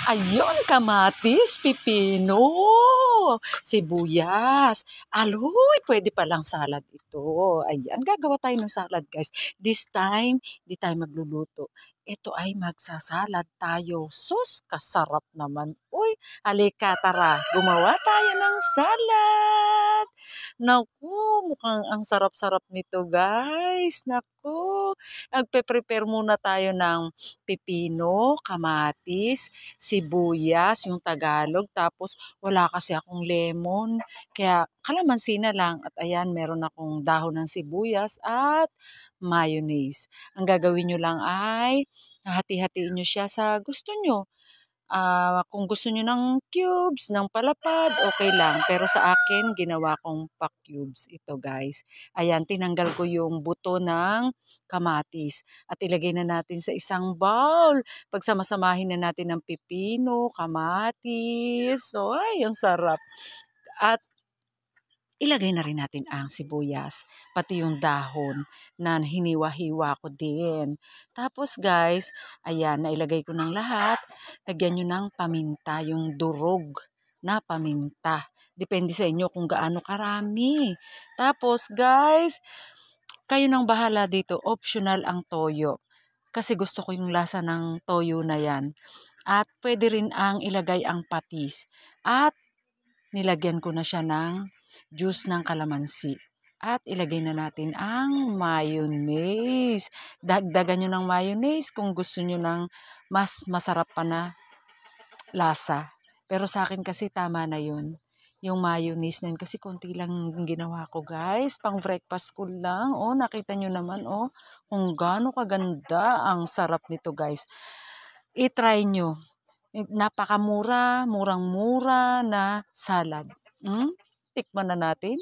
Ayun, kamatis, pipino, sibuyas. Aloy, pwede palang salad ito. Ayan, gagawa tayo ng salad, guys. This time, di tayo magluluto. Ito ay magsasalad tayo. Sus, kasarap naman. Uy, halika, tara. Gumawa tayo ng salad. Naku, mukhang ang sarap-sarap nito, guys. Naku, nagpe-prepare muna tayo ng pipino, kamatis, sibuyas, yung Tagalog. Tapos, wala kasi akong lemon. Kaya, kalamansi na lang. At ayan, meron akong dahon ng sibuyas at mayonnaise. Ang gagawin nyo lang ay, hati-hatiin nyo siya sa gusto nyo. Kung gusto nyo ng cubes, ng palapad, okay lang. Pero sa akin, ginawa kong pa-cubes ito, guys. Ayan, tinanggal ko yung buto ng kamatis. At ilagay na natin sa isang bowl. Pagsamasamahin na natin ng pipino, kamatis. So, ay, ang sarap. At ilagay na rin natin ang sibuyas, pati yung dahon na hiniwa-hiwa ko din. Tapos guys, ayan, nailagay ko ng lahat. Lagyan nyo ng paminta, yung durog na paminta. Depende sa inyo kung gaano karami. Tapos guys, kayo nang bahala dito. Optional ang toyo. Kasi gusto ko yung lasa ng toyo na yan. At pwede rin ang ilagay ang patis. At nilagyan ko na siya ng juice ng kalamansi. At ilagay na natin ang mayonnaise. Dagdagan nyo ng mayonnaise kung gusto nyo ng mas masarap pa na lasa. Pero sa akin kasi tama na yun. Yung mayonnaise na yun. Kasi konti lang yung ginawa ko, guys. Pang breakfast ko lang. Oh, nakita nyo naman, oh. Kung gaano kaganda ang sarap nito, guys. I-try nyo. Napakamura, murang-mura na salad. Tikman na natin.